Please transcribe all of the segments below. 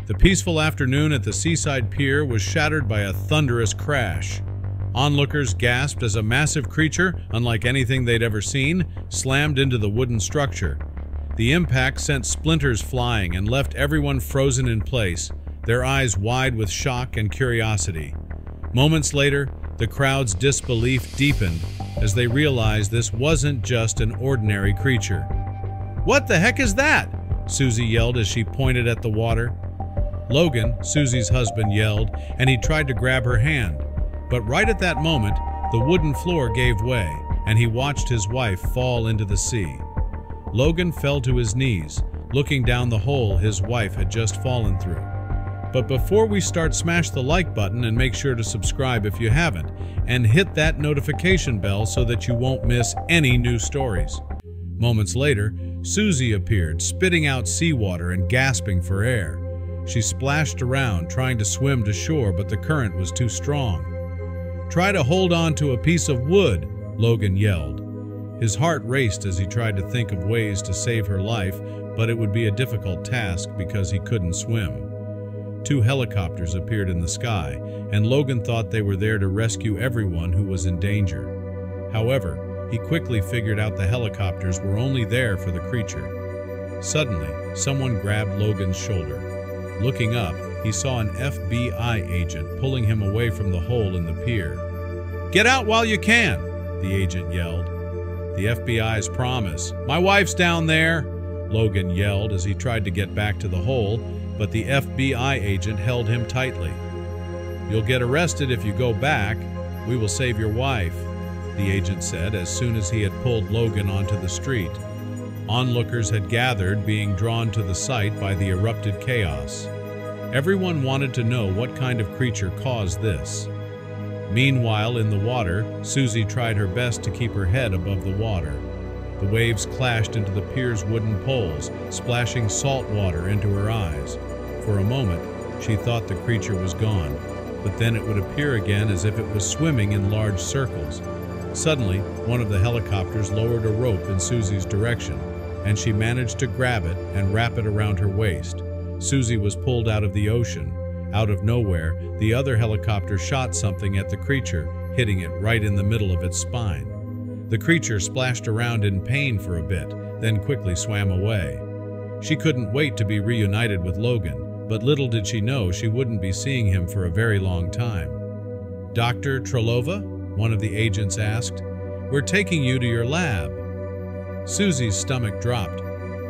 The peaceful afternoon at the seaside pier was shattered by a thunderous crash. Onlookers gasped as a massive creature, unlike anything they'd ever seen, slammed into the wooden structure. The impact sent splinters flying and left everyone frozen in place, their eyes wide with shock and curiosity. Moments later, the crowd's disbelief deepened as they realized this wasn't just an ordinary creature. "What the heck is that?" Susie yelled as she pointed at the water. Logan, Susie's husband, yelled, and he tried to grab her hand. But right at that moment, the wooden floor gave way, and he watched his wife fall into the sea. Logan fell to his knees, looking down the hole his wife had just fallen through. But before we start, smash the like button and make sure to subscribe if you haven't, and hit that notification bell so that you won't miss any new stories. Moments later, Susie appeared, spitting out seawater and gasping for air. She splashed around, trying to swim to shore, but the current was too strong. "Try to hold on to a piece of wood," Logan yelled. His heart raced as he tried to think of ways to save her life, but it would be a difficult task because he couldn't swim. 2 helicopters appeared in the sky, and Logan thought they were there to rescue everyone who was in danger. However, he quickly figured out the helicopters were only there for the creature. Suddenly, someone grabbed Logan's shoulder. Looking up, he saw an FBI agent pulling him away from the hole in the pier. "Get out while you can," the agent yelled. "The FBI's promise. My wife's down there," Logan yelled as he tried to get back to the hole, but the FBI agent held him tightly. "You'll get arrested if you go back. We will save your wife," the agent said as soon as he had pulled Logan onto the street. Onlookers had gathered, being drawn to the site by the erupted chaos. Everyone wanted to know what kind of creature caused this. Meanwhile, in the water, Susie tried her best to keep her head above the water. The waves clashed into the pier's wooden poles, splashing salt water into her eyes. For a moment, she thought the creature was gone, but then it would appear again as if it was swimming in large circles. Suddenly, one of the helicopters lowered a rope in Susie's direction, and she managed to grab it and wrap it around her waist. Susie was pulled out of the ocean. Out of nowhere, the other helicopter shot something at the creature, hitting it right in the middle of its spine. The creature splashed around in pain for a bit, then quickly swam away. She couldn't wait to be reunited with Logan, but little did she know she wouldn't be seeing him for a very long time. "Dr. Trelova?" one of the agents asked. "We're taking you to your lab." Susie's stomach dropped.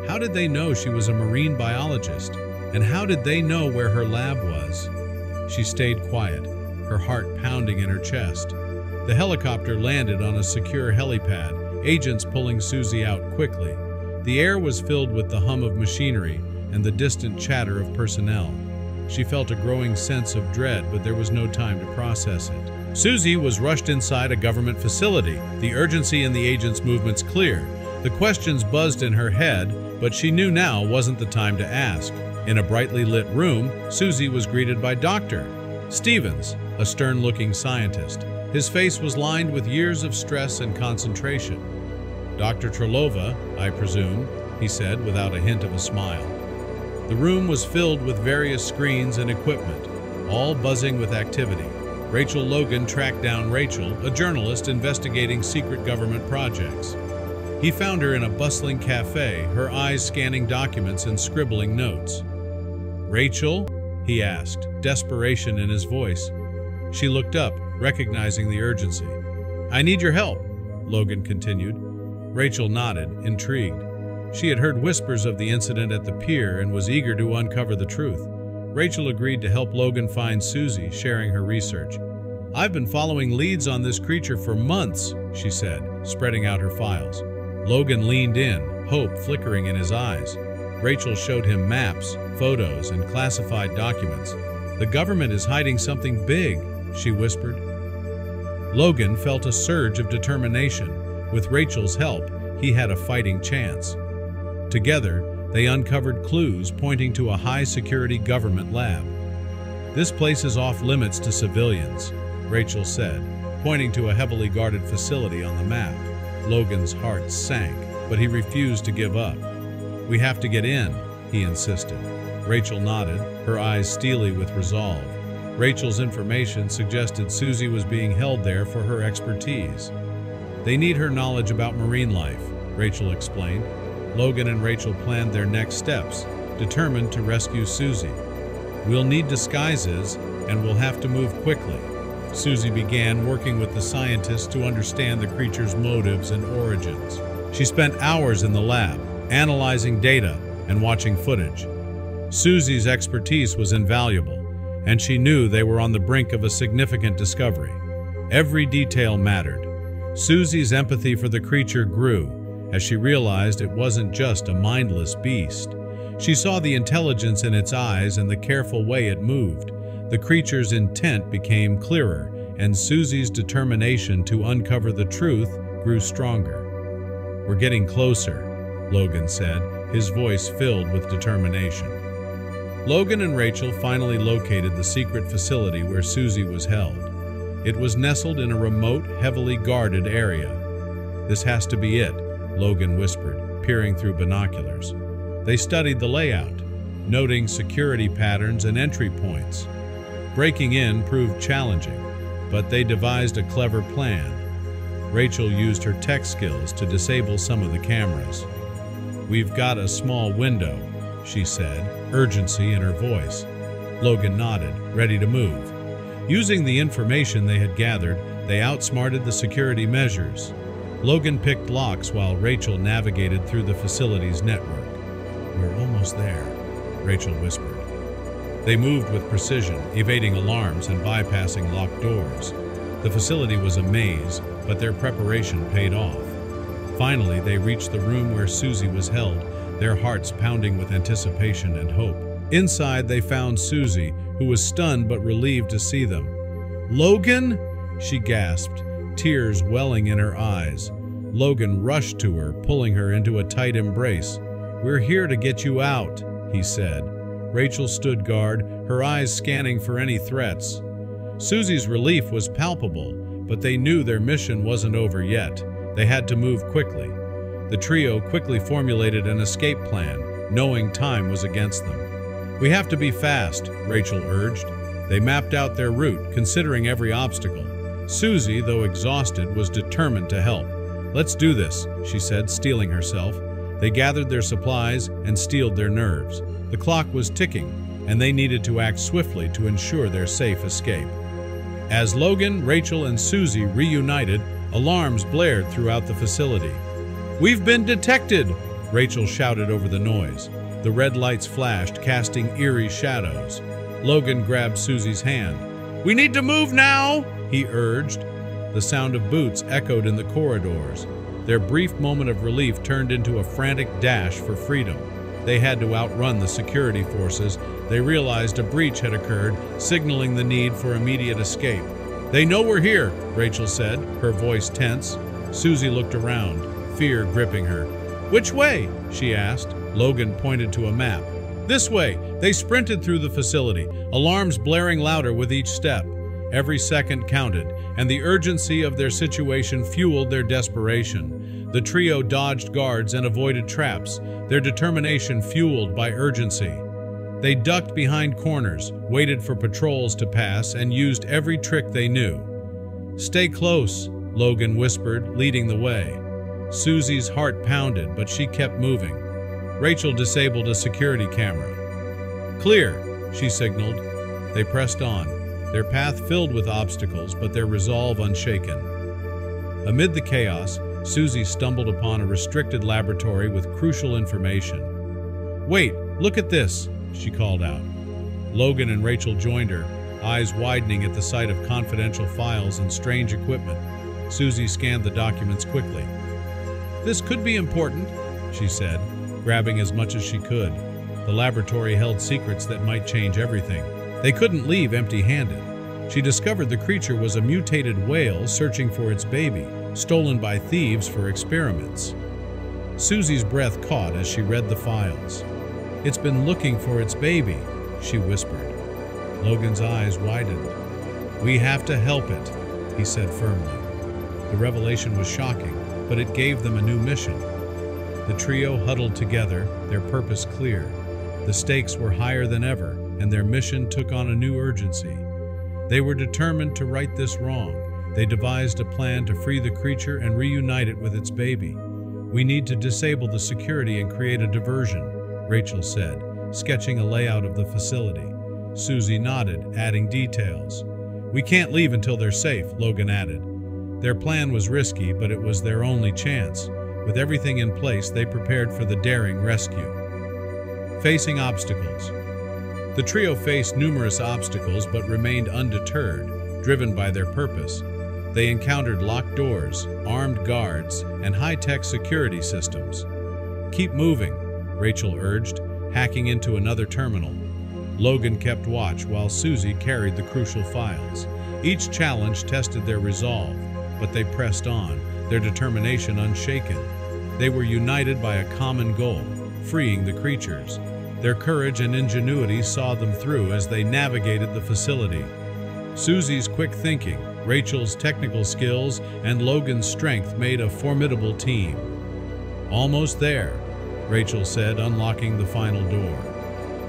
How did they know she was a marine biologist? And how did they know where her lab was? She stayed quiet, her heart pounding in her chest. The helicopter landed on a secure helipad, agents pulling Susie out quickly. The air was filled with the hum of machinery and the distant chatter of personnel. She felt a growing sense of dread, but there was no time to process it. Susie was rushed inside a government facility, the urgency in the agent's movements clear. The questions buzzed in her head, but she knew now wasn't the time to ask. In a brightly lit room, Susie was greeted by Dr. Stevens, a stern-looking scientist. His face was lined with years of stress and concentration. "Dr. Trelova, I presume," he said without a hint of a smile. The room was filled with various screens and equipment, all buzzing with activity. Rachel Logan tracked down Rachel, a journalist investigating secret government projects. He found her in a bustling cafe, her eyes scanning documents and scribbling notes. "Rachel?" he asked, desperation in his voice. She looked up, recognizing the urgency. "I need your help," Logan continued. Rachel nodded, intrigued. She had heard whispers of the incident at the pier and was eager to uncover the truth. Rachel agreed to help Logan find Susie, sharing her research. "I've been following leads on this creature for months," she said, spreading out her files. Logan leaned in, hope flickering in his eyes. Rachel showed him maps, photos, and classified documents. "The government is hiding something big," she whispered. Logan felt a surge of determination. With Rachel's help, he had a fighting chance. Together, they uncovered clues pointing to a high-security government lab. "This place is off-limits to civilians," Rachel said, pointing to a heavily guarded facility on the map. Logan's heart sank, but he refused to give up. "We have to get in," he insisted. Rachel nodded, her eyes steely with resolve. Rachel's information suggested Susie was being held there for her expertise. They need her knowledge about marine life, Rachel explained. Logan and Rachel planned their next steps, determined to rescue Susie. We'll need disguises, and we'll have to move quickly. Susie began working with the scientists to understand the creature's motives and origins. She spent hours in the lab, analyzing data and watching footage. Susie's expertise was invaluable, and she knew they were on the brink of a significant discovery. Every detail mattered. Susie's empathy for the creature grew as she realized it wasn't just a mindless beast. She saw the intelligence in its eyes and the careful way it moved. The creature's intent became clearer, and Susie's determination to uncover the truth grew stronger. "We're getting closer," Logan said, his voice filled with determination. Logan and Rachel finally located the secret facility where Susie was held. It was nestled in a remote, heavily guarded area. "This has to be it," Logan whispered, peering through binoculars. They studied the layout, noting security patterns and entry points. Breaking in proved challenging, but they devised a clever plan. Rachel used her tech skills to disable some of the cameras. "We've got a small window," she said, urgency in her voice. Logan nodded, ready to move. Using the information they had gathered, they outsmarted the security measures. Logan picked locks while Rachel navigated through the facility's network. "We're almost there," Rachel whispered. They moved with precision, evading alarms and bypassing locked doors. The facility was a maze, but their preparation paid off. Finally, they reached the room where Susie was held, their hearts pounding with anticipation and hope. Inside, they found Susie, who was stunned but relieved to see them. "Logan?" she gasped, tears welling in her eyes. Logan rushed to her, pulling her into a tight embrace. "We're here to get you out," he said. Rachel stood guard, her eyes scanning for any threats. Susie's relief was palpable, but they knew their mission wasn't over yet. They had to move quickly. The trio quickly formulated an escape plan, knowing time was against them. "We have to be fast," Rachel urged. They mapped out their route, considering every obstacle. Susie, though exhausted, was determined to help. "Let's do this," she said, steeling herself. They gathered their supplies and steeled their nerves. The clock was ticking, and they needed to act swiftly to ensure their safe escape. As Logan, Rachel, and Susie reunited, alarms blared throughout the facility. "We've been detected!" Rachel shouted over the noise. The red lights flashed, casting eerie shadows. Logan grabbed Susie's hand. "We need to move now!" he urged. The sound of boots echoed in the corridors. Their brief moment of relief turned into a frantic dash for freedom. They had to outrun the security forces. They realized a breach had occurred, signaling the need for immediate escape. "They know we're here," Rachel said, her voice tense. Susie looked around, fear gripping her. "Which way?" she asked. Logan pointed to a map. "This way." They sprinted through the facility, alarms blaring louder with each step. Every second counted, and the urgency of their situation fueled their desperation. The trio dodged guards and avoided traps, their determination fueled by urgency. They ducked behind corners, waited for patrols to pass, and used every trick they knew. "Stay close," Logan whispered, leading the way. Susie's heart pounded, but she kept moving. Rachel disabled a security camera. "Clear," she signaled. They pressed on, their path filled with obstacles, but their resolve unshaken. Amid the chaos, Susie stumbled upon a restricted laboratory with crucial information. "Wait, look at this," she called out. Logan and Rachel joined her, eyes widening at the sight of confidential files and strange equipment. Susie scanned the documents quickly. "This could be important," she said, grabbing as much as she could. The laboratory held secrets that might change everything. They couldn't leave empty-handed. She discovered the creature was a mutated whale searching for its baby, stolen by thieves for experiments. Susie's breath caught as she read the files. "It's been looking for its baby," she whispered. Logan's eyes widened. "We have to help it," he said firmly. The revelation was shocking, but it gave them a new mission. The trio huddled together, their purpose clear. The stakes were higher than ever, and their mission took on a new urgency. They were determined to right this wrong. They devised a plan to free the creature and reunite it with its baby. "We need to disable the security and create a diversion," Rachel said, sketching a layout of the facility. Susie nodded, adding details. "We can't leave until they're safe," Logan added. Their plan was risky, but it was their only chance. With everything in place, they prepared for the daring rescue. Facing obstacles. The trio faced numerous obstacles but remained undeterred, driven by their purpose. They encountered locked doors, armed guards, and high-tech security systems. "Keep moving," Rachel urged, hacking into another terminal. Logan kept watch while Susie carried the crucial files. Each challenge tested their resolve, but they pressed on, their determination unshaken. They were united by a common goal, freeing the creatures. Their courage and ingenuity saw them through as they navigated the facility. Susie's quick thinking, Rachel's technical skills, and Logan's strength made a formidable team. "Almost there," Rachel said, unlocking the final door.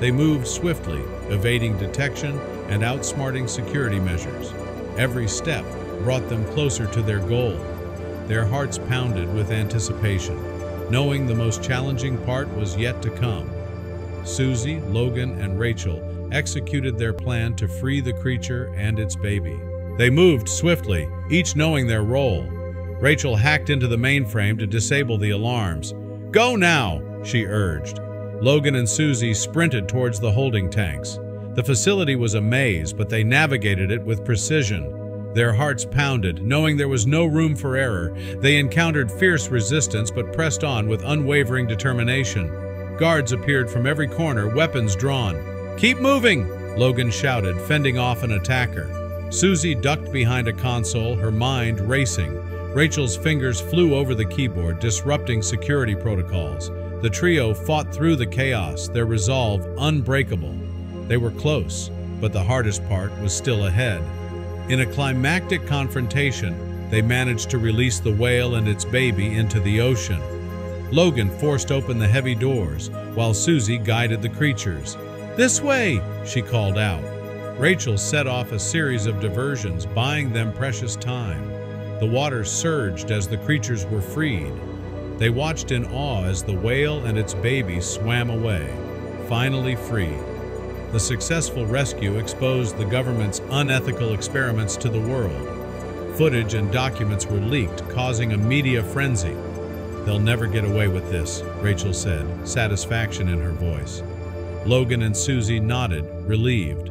They moved swiftly, evading detection and outsmarting security measures. Every step brought them closer to their goal. Their hearts pounded with anticipation, knowing the most challenging part was yet to come. Susie, Logan, and Rachel executed their plan to free the creature and its baby. They moved swiftly, each knowing their role. Rachel hacked into the mainframe to disable the alarms. "Go now," she urged. Logan and Susie sprinted towards the holding tanks. The facility was a maze, but they navigated it with precision. Their hearts pounded, knowing there was no room for error. They encountered fierce resistance but pressed on with unwavering determination. Guards appeared from every corner, weapons drawn. "Keep moving!" Logan shouted, fending off an attacker. Susie ducked behind a console, her mind racing. Rachel's fingers flew over the keyboard, disrupting security protocols. The trio fought through the chaos, their resolve unbreakable. They were close, but the hardest part was still ahead. In a climactic confrontation, they managed to release the whale and its baby into the ocean. Logan forced open the heavy doors, while Susie guided the creatures. "This way!" she called out. Rachel set off a series of diversions, buying them precious time. The water surged as the creatures were freed. They watched in awe as the whale and its baby swam away, finally free. The successful rescue exposed the government's unethical experiments to the world. Footage and documents were leaked, causing a media frenzy. "They'll never get away with this," Rachel said, satisfaction in her voice. Logan and Susie nodded, relieved.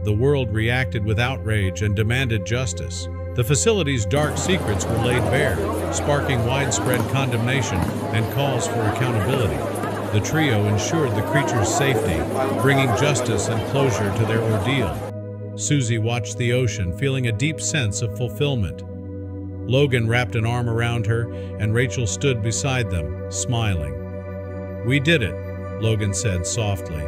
The world reacted with outrage and demanded justice. The facility's dark secrets were laid bare, sparking widespread condemnation and calls for accountability. The trio ensured the creature's safety, bringing justice and closure to their ordeal. Susie watched the ocean, feeling a deep sense of fulfillment. Logan wrapped an arm around her, and Rachel stood beside them, smiling. "We did it," Logan said softly.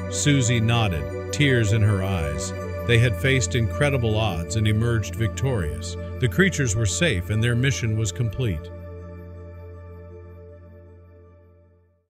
Susie nodded, tears in her eyes. They had faced incredible odds and emerged victorious. The creatures were safe and their mission was complete.